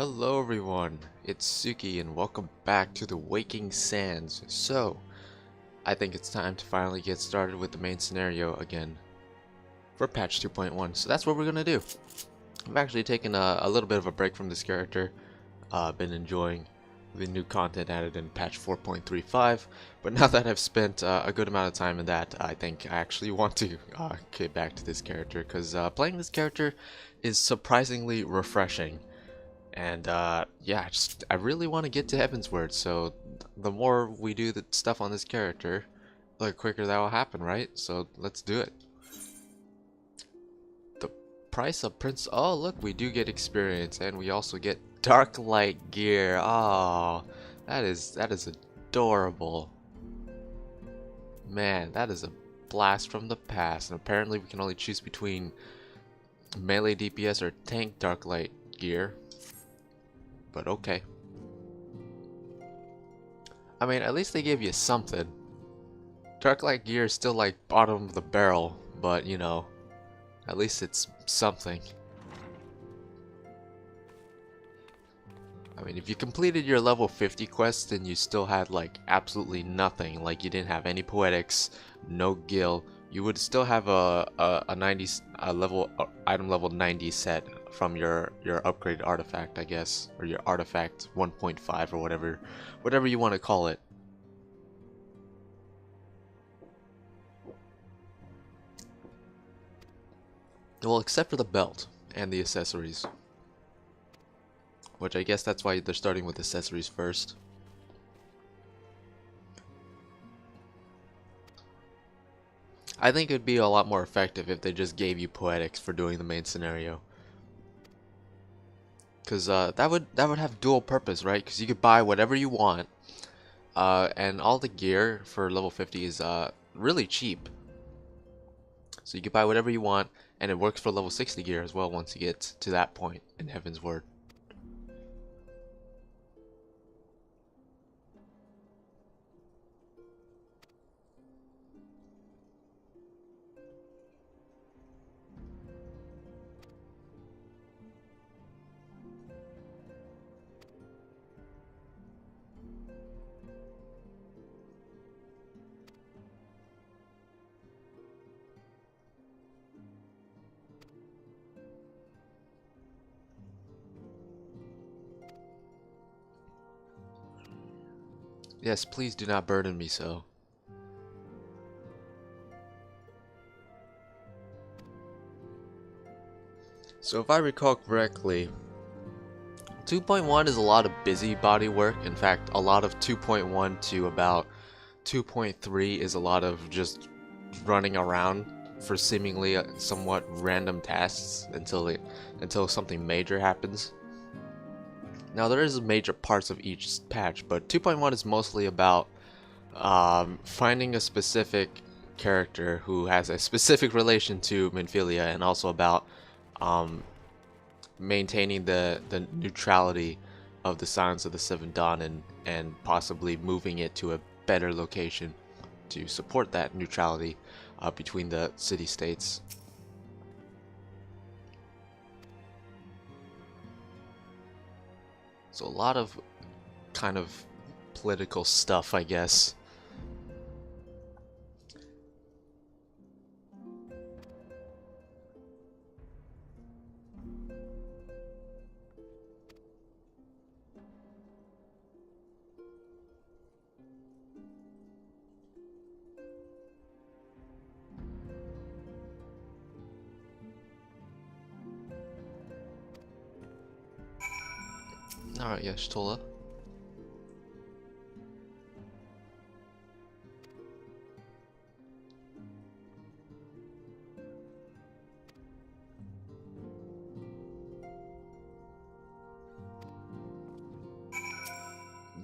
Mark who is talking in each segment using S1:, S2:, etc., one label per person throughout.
S1: Hello everyone, it's Tsuki and welcome back to the Waking Sands. So, I think it's time to finally get started with the main scenario again for patch 2.1. So that's what we're gonna do. I've actually taken a little bit of a break from this character. Been enjoying the new content added in patch 4.35, but now that I've spent a good amount of time in that, I think I actually want to get back to this character because playing this character is surprisingly refreshing. And yeah, I really want to get to Heavensward, so the more we do the stuff on this character, the quicker that will happen, right? So let's do it. The price of Prince. Oh, look, we do get experience, and we also get Dark Light gear. Oh, that is adorable. Man, that is a blast from the past. And apparently, we can only choose between melee DPS or tank Dark Light gear. But okay. I mean, at least they gave you something. Dark Light gear is still like bottom of the barrel, but you know, at least it's something. I mean, if you completed your level 50 quest, then you still had like absolutely nothing. Like you didn't have any poetics, no gil. You would still have a item level 90 set from your upgraded artifact, I guess, or your artifact 1.5 or whatever you want to call it. Well, except for the belt and the accessories. Which I guess that's why they're starting with accessories first. I think it'd be a lot more effective if they just gave you poetics for doing the main scenario. Because that would have dual purpose, right? Because you could buy whatever you want. And all the gear for level 50 is really cheap. So you could buy whatever you want, and it works for level 60 gear as well once you get to that point in Heavensward. Yes, please do not burden me so. So if I recall correctly, 2.1 is a lot of busybody work. In fact, a lot of 2.1 to about 2.3 is a lot of just running around for seemingly somewhat random tasks until something major happens. Now there is major parts of each patch, but 2.1 is mostly about finding a specific character who has a specific relation to Minfilia, and also about um, maintaining the neutrality of the Silence of the Seven Dawn, and possibly moving it to a better location to support that neutrality between the city-states. So a lot of kind of political stuff, I guess. Alright, yes, Tola.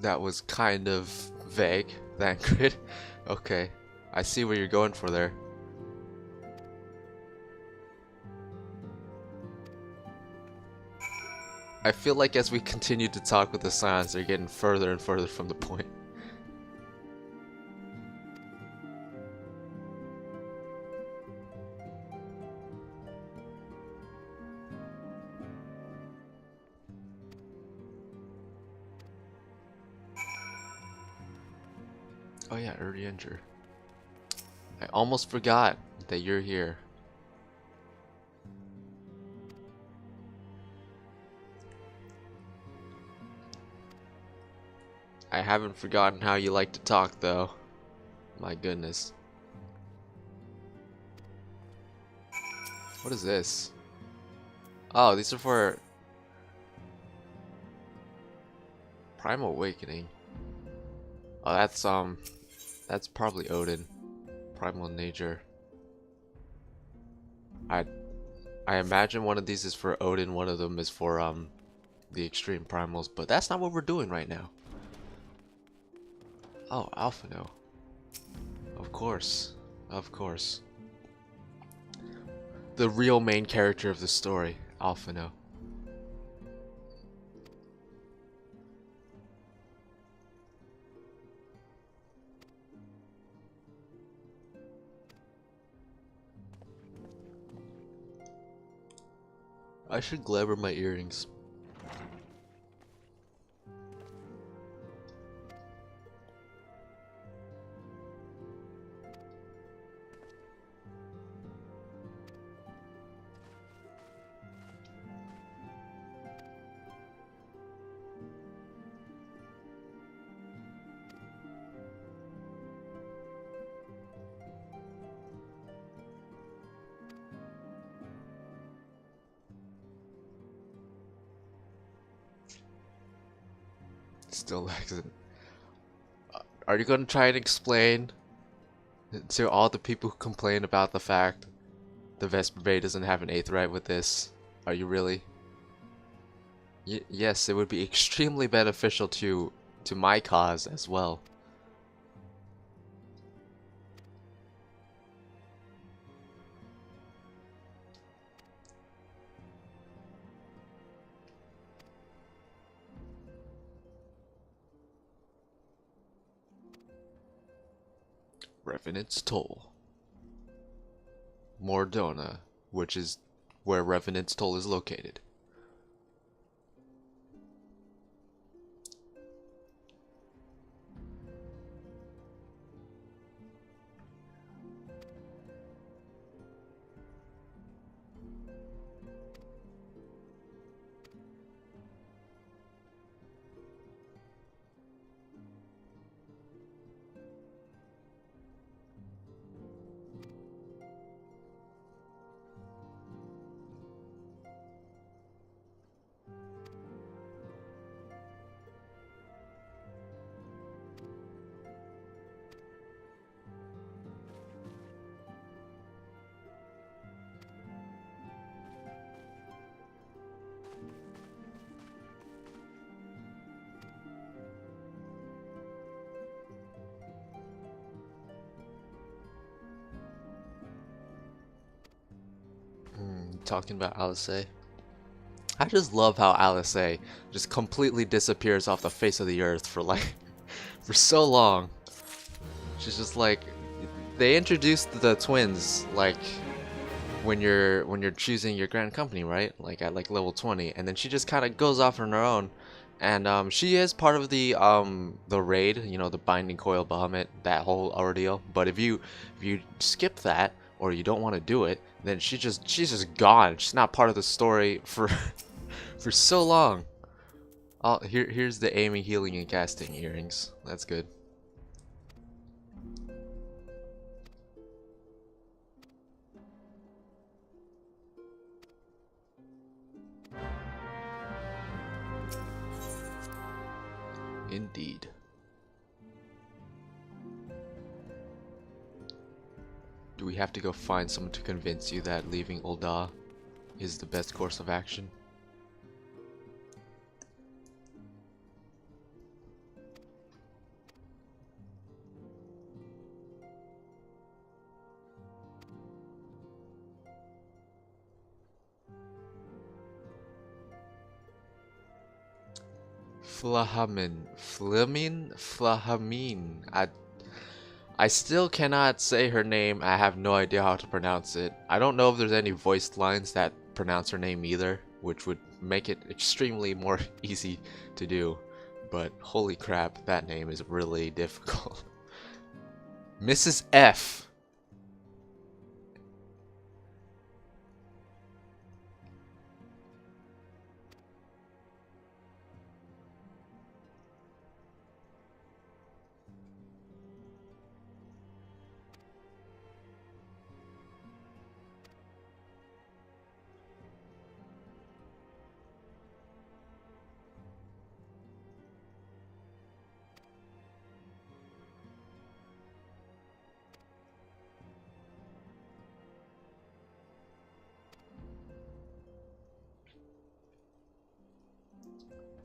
S1: That was kind of vague, Thancred. Okay, I see where you're going for there. I feel like as we continue to talk with the Silence, they're getting further and further from the point. Oh yeah, Urianger. I almost forgot that you're here. I haven't forgotten how you like to talk though. My goodness. What is this? Oh, these are for Primal Awakening. Oh, that's probably Odin. Primal Nature. I I imagine one of these is for Odin, one of them is for the extreme primals, but that's not what we're doing right now. Oh, Alphino. Of course. Of course. The real main character of the story, Alphino. I should glamour my earrings. Still accent. Are you gonna try and explain to all the people who complain about the fact the Vesper Bay doesn't have an 8th right with this? Are you really? Yes, it would be extremely beneficial to my cause as well. Revenant's Toll. Mordona, which is where Revenant's Toll is located. Talking about Alice. I just love how Alice just completely disappears off the face of the earth for like for so long. She's just like, they introduced the twins like when you're choosing your grand company, right? Like at like level 20, and then she just kind of goes off on her own. And she is part of the raid, you know, the Binding Coil Bahamut, that whole ordeal. But if you skip that or you don't want to do it, then she's just gone. She's not part of the story for for so long. Oh, here's the aiming, healing, and casting earrings. That's good. Indeed. Do we have to go find someone to convince you that leaving Ul'dah is the best course of action? Flahamin. I still cannot say her name. I have no idea how to pronounce it. I don't know if there's any voiced lines that pronounce her name either, which would make it extremely more easy to do. But holy crap, that name is really difficult. Mrs. F.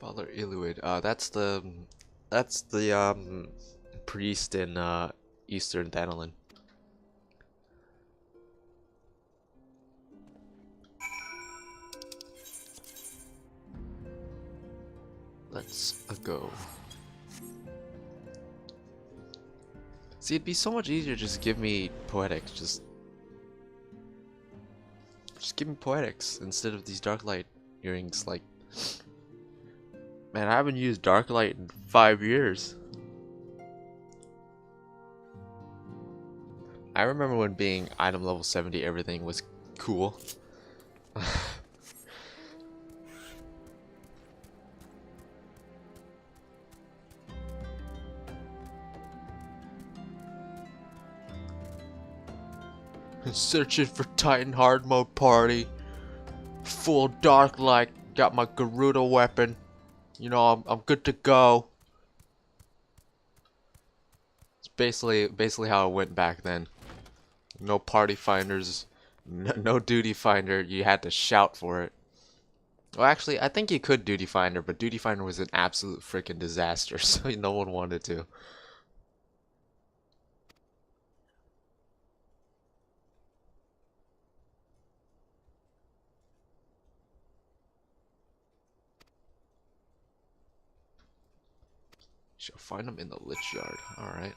S1: Butler Iluid. That's the priest in Eastern Thanalan. Let's go. See, it'd be so much easier just give me poetics. Just give me poetics instead of these dark light earrings. Like, man, I haven't used dark light in 5 years. I remember when being item level 70, everything was cool. Searching for Titan hard mode party. Full dark light. Got my Garuda weapon. You know, I'm good to go. It's basically how it went back then. No party finders, no duty finder. You had to shout for it. Well, actually, I think you could duty finder, but duty finder was an absolute freaking disaster, so no one wanted to. Shall find him in the Lich Yard. Alright.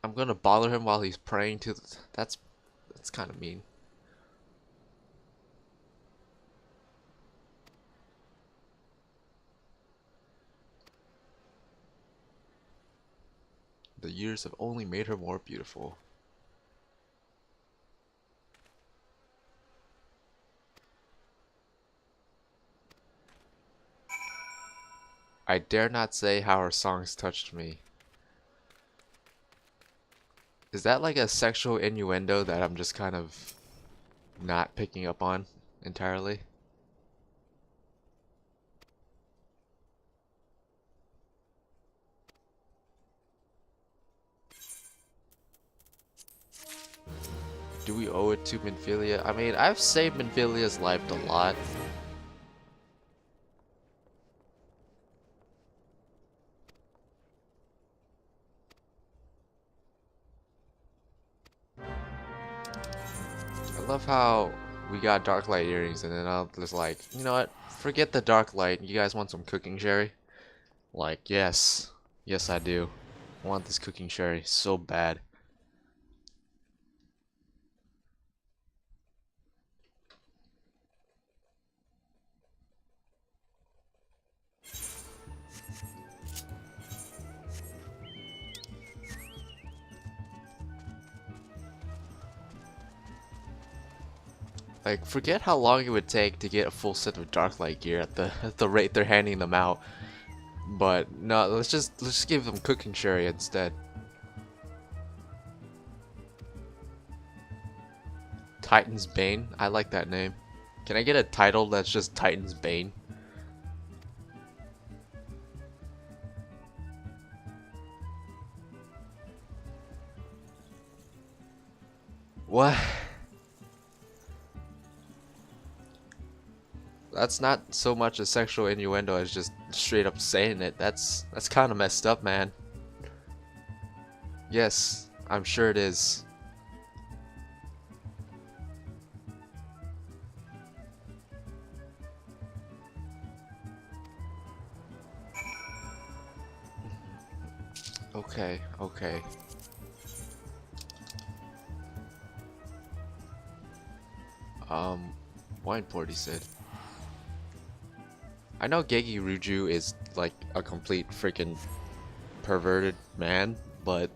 S1: I'm gonna bother him while he's praying to the... That's kind of mean. The years have only made her more beautiful. I dare not say how her songs touched me. Is that like a sexual innuendo that I'm just kind of not picking up on entirely? Do we owe it to Minfilia? I mean, I've saved Minfilia's life a lot. I love how we got dark light earrings and then I was like, you know what? Forget the dark light. You guys want some cooking sherry? Like, yes. Yes, I do. I want this cooking sherry so bad. Like, forget how long it would take to get a full set of Darklight gear at the rate they're handing them out. But no, let's just give them cooking sherry instead. Titan's Bane? I like that name. Can I get a title that's just Titan's Bane? What? That's not so much a sexual innuendo as just straight up saying it. That's kind of messed up, man. Yes, I'm sure it is. Okay, okay. Wine port, he said. I know Gegi Ruju is like a complete freaking perverted man, but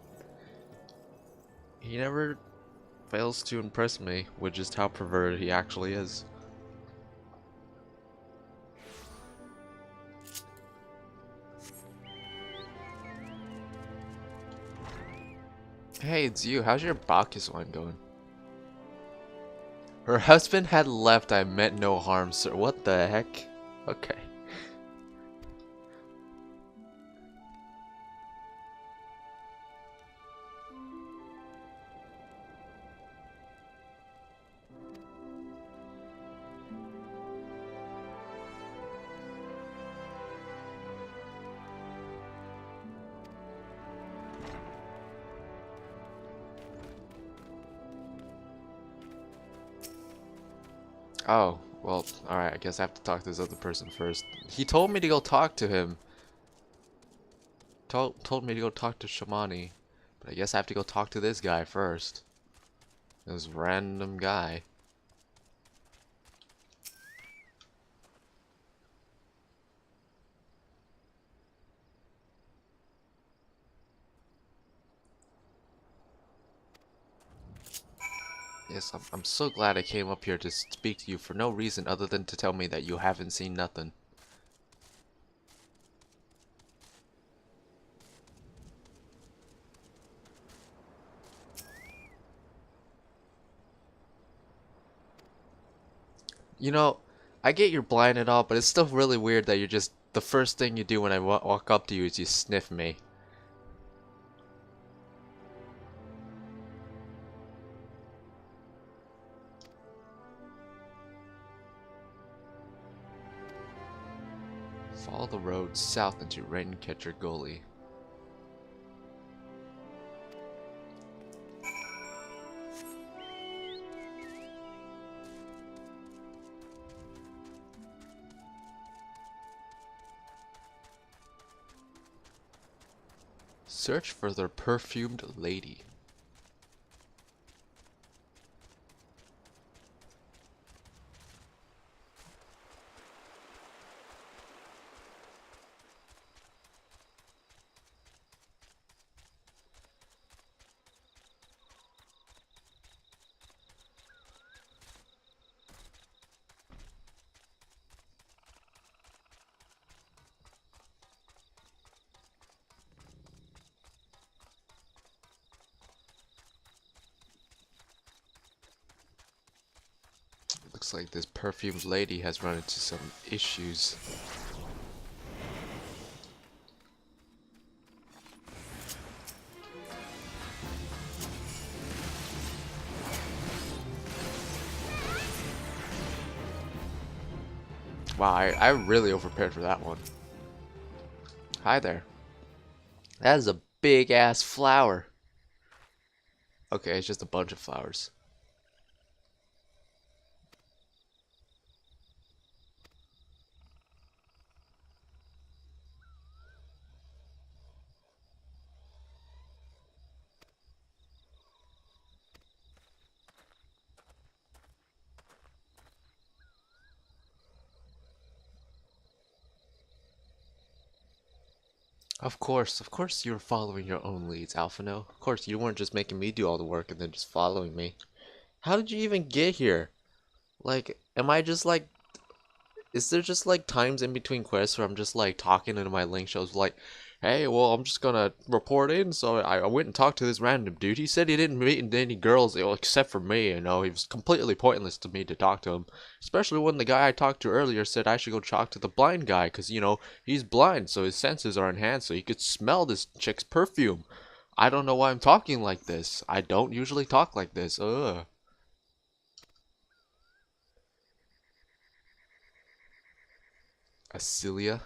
S1: he never fails to impress me with just how perverted he actually is. Hey, it's you. How's your Bacchus wine going? Her husband had left. I meant no harm, sir. What the heck? Okay. Oh, well, alright, I guess I have to talk to this other person first. He told me to go talk to him. Told me to go talk to Shamani. But I guess I have to go talk to this guy first. This random guy. Yes, I'm so glad I came up here to speak to you for no reason other than to tell me that you haven't seen nothing. You know, I get you're blind and all, but it's still really weird that you're just the first thing you do when I walk up to you is you sniff me. Follow the road south into Raincatcher Gully. Search for the Perfumed Lady. Looks like this Perfumed Lady has run into some issues. Wow, I really overprepared for that one. Hi there. That is a big ass flower. Okay, it's just a bunch of flowers. Of course you're following your own leads, Alphino. Of course you weren't just making me do all the work and then just following me. How did you even get here? Like, am I just like, is there just like times in between quests where I'm just like talking into my link shows like, hey, well, I'm just gonna report in. So I went and talked to this random dude. He said he didn't meet any girls except for me. You know, he was completely pointless to me to talk to him. Especially when the guy I talked to earlier said I should go talk to the blind guy because, you know, he's blind, so his senses are enhanced, so he could smell this chick's perfume. I don't know why I'm talking like this. I don't usually talk like this. Ugh. Acelia?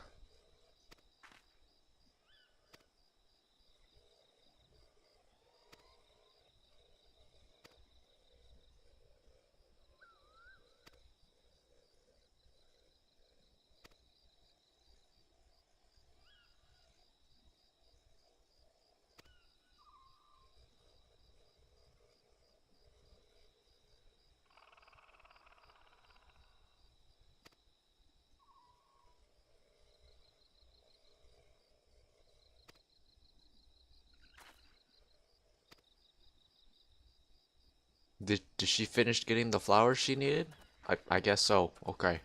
S1: Did she finish getting the flowers she needed? I guess so. Okay.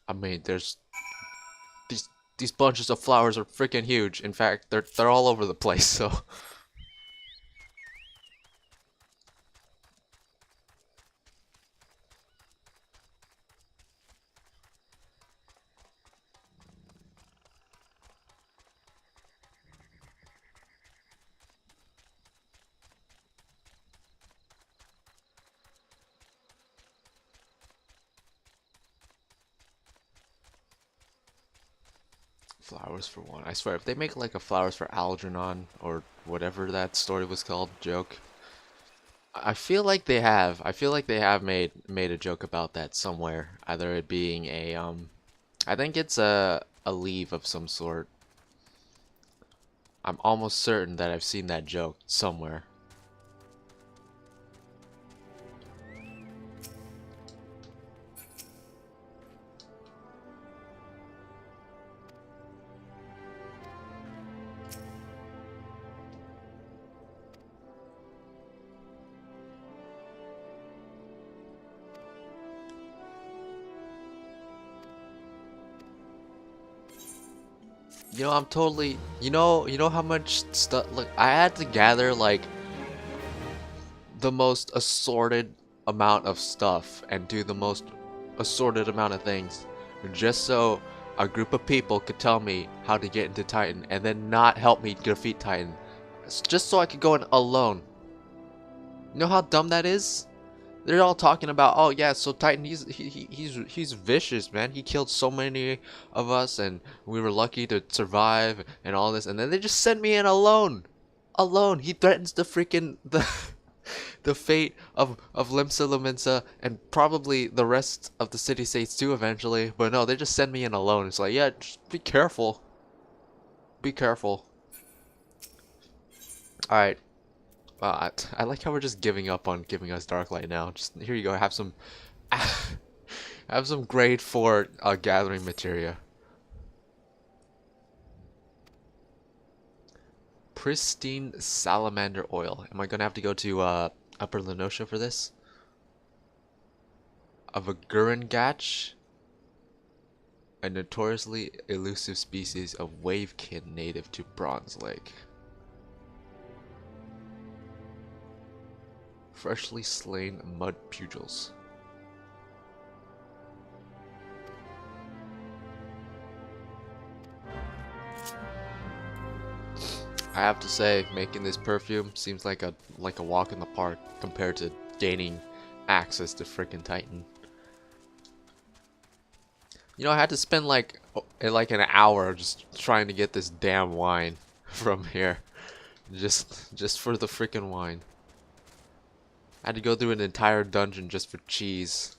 S1: I mean, these these bunches of flowers are freaking huge. In fact, they're all over the place, so flowers for one. I swear, if they make like a flowers for Algernon or whatever that story was called, joke. I feel like they have. I feel like they have made a joke about that somewhere. Either it being a I think it's a leave of some sort. I'm almost certain that I've seen that joke somewhere. I'm totally, you know how much stuff, like, I had to gather, like, the most assorted amount of stuff and do the most assorted amount of things just so a group of people could tell me how to get into Titan and then not help me defeat Titan. It's just so I could go in alone. You know how dumb that is? They're all talking about, oh yeah, so Titan, he's vicious, man. He killed so many of us, and we were lucky to survive, and all this. And then they just send me in alone, alone. He threatens the freaking the fate of Limsa Lominsa and probably the rest of the city states too eventually. But no, they just send me in alone. It's like, yeah, just be careful. Be careful. All right. I like how we're just giving up on giving us Darklight now. Just here you go. Have some, have some grade 4 gathering materia. Pristine salamander oil. Am I gonna have to go to Upper Lenosha for this? A Vigurangach, a notoriously elusive species of wavekin native to Bronze Lake. Freshly slain mud pugils. I have to say, making this perfume seems like a walk in the park compared to gaining access to frickin' Titan. I had to spend like an hour just trying to get this damn wine from here, just for the frickin' wine. I had to go through an entire dungeon just for cheese.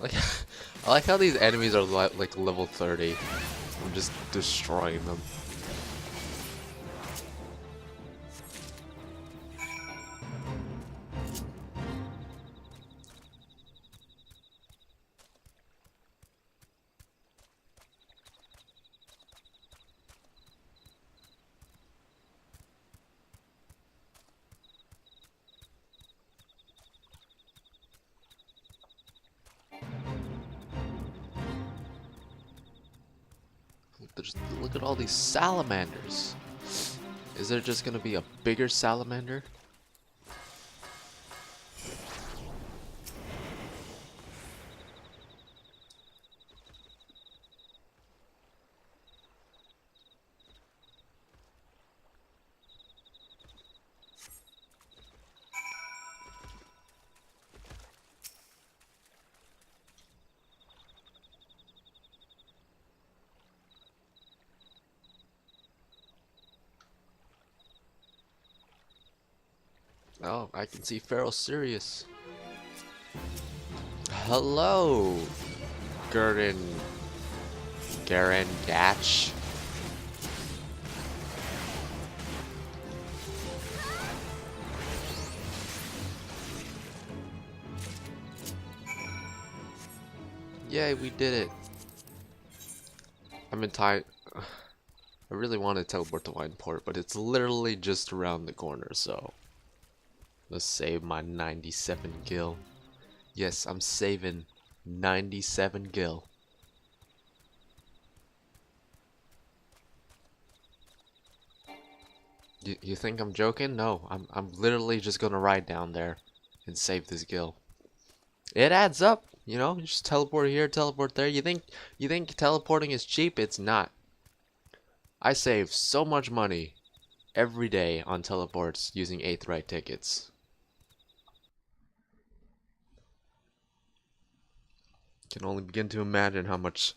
S1: Like, I like how these enemies are like level 30. I'm just destroying them. Look at all these salamanders. Is there just gonna be a bigger salamander? Oh, I can see Feral Sirius. Hello, Gurdon Garen Gatch. Yay, we did it. I'm in time. I really want to teleport to Wineport, but it's literally just around the corner, so let's save my 97 gil. Yes, I'm saving 97 gil. You think I'm joking? No, I'm literally just gonna ride down there and save this gil. It adds up, you know. You just teleport here, teleport there. You think teleporting is cheap? It's not. I save so much money every day on teleports using 8th right tickets. Can only begin to imagine how much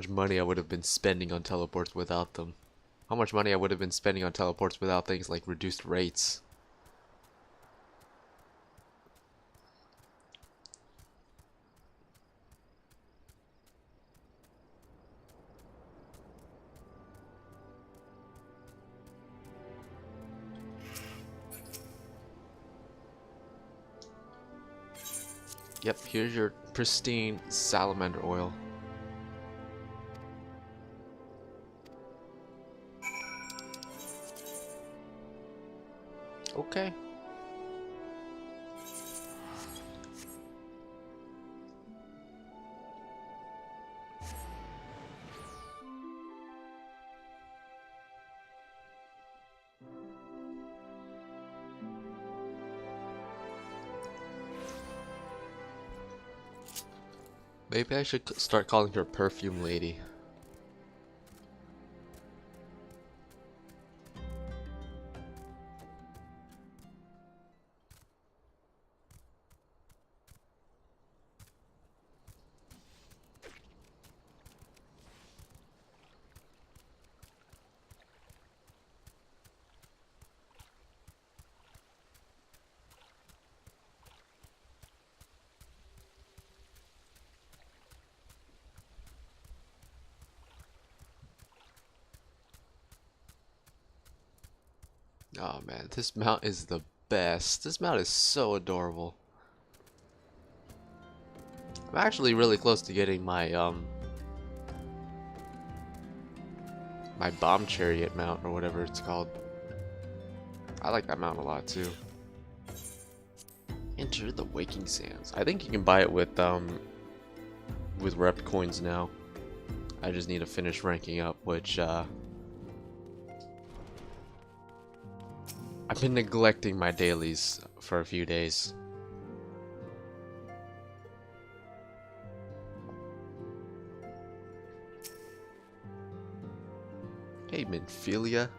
S1: money I would have been spending on teleports without them. How much money I would have been spending on teleports without things like reduced rates. Yep, here's your pristine salamander oil. Okay. Maybe I should start calling her Perfume Lady. Oh man, this mount is the best. This mount is so adorable. I'm actually really close to getting my bomb chariot mount or whatever it's called. I like that mount a lot too. Enter the Waking Sands. I think you can buy it with rep coins now. I just need to finish ranking up, which I've been neglecting my dailies for a few days. Hey, Minfilia.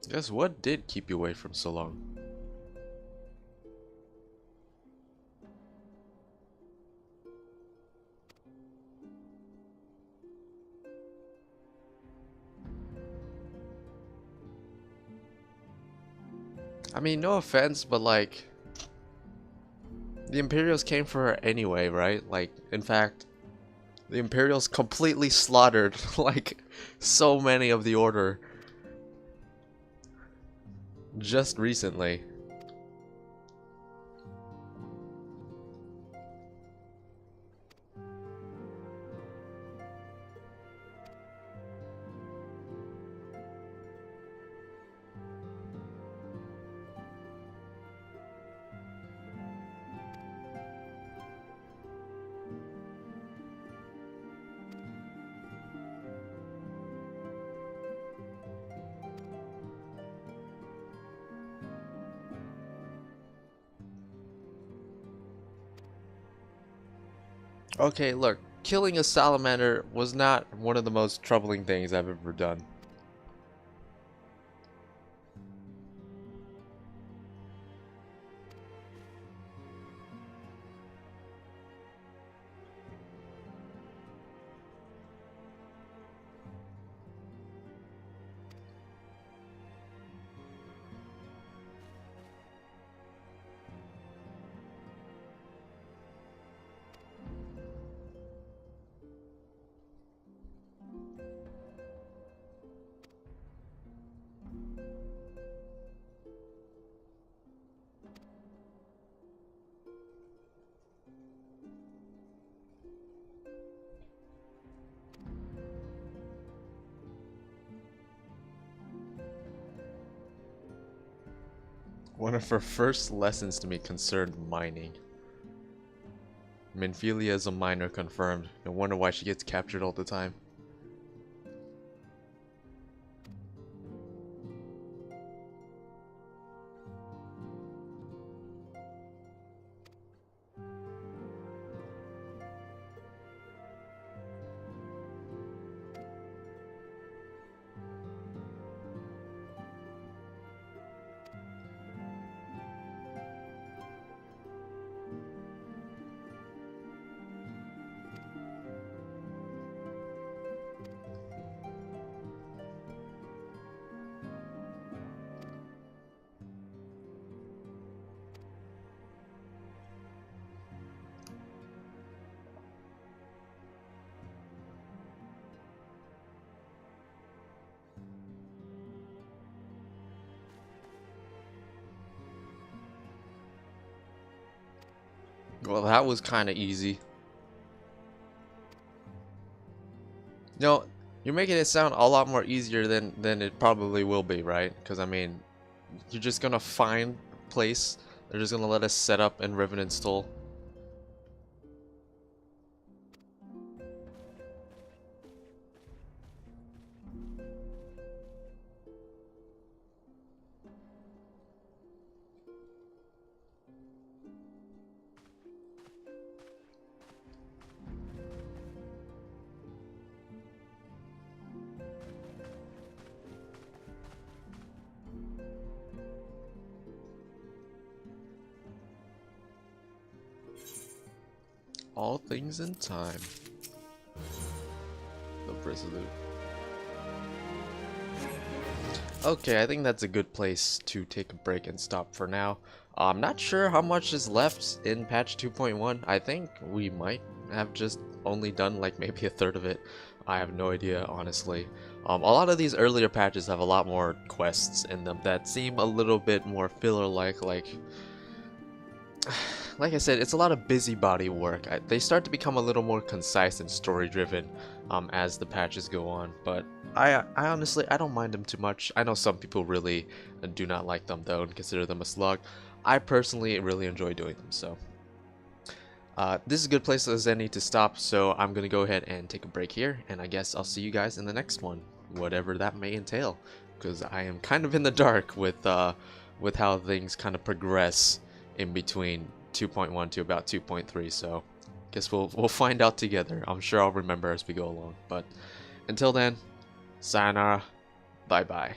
S1: Guess what did keep you away from so long? I mean, no offense, but like, the Imperials came for her anyway, right? Like, in fact, the Imperials completely slaughtered, like, so many of the Order just recently. Okay, look, killing a salamander was not one of the most troubling things I've ever done. One of her first lessons to me concerned mining. Minfilia is a miner confirmed. No wonder why she gets captured all the time. Well, that was kind of easy. No, you're making it sound a lot more easier than it probably will be, right? Because I mean, you're just gonna find a place. They're just gonna let us set up and rivet install. All things in time. The Resolute. Okay, I think that's a good place to take a break and stop for now. I'm not sure how much is left in patch 2.1. I think we might have just only done like maybe a third of it. I have no idea, honestly. A lot of these earlier patches have a lot more quests in them that seem a little bit more filler-like, like I said, it's a lot of busybody work. They start to become a little more concise and story-driven as the patches go on, but I honestly, I don't mind them too much. I know some people really do not like them though and consider them a slog. I personally really enjoy doing them, so. This is a good place as any to stop, so I'm going to go ahead and take a break here, and I guess I'll see you guys in the next one, whatever that may entail, because I am kind of in the dark with how things kind of progress in between 2.1 to about 2.3, so guess we'll find out together. I'm sure I'll remember as we go along, but until then, sayonara, bye bye.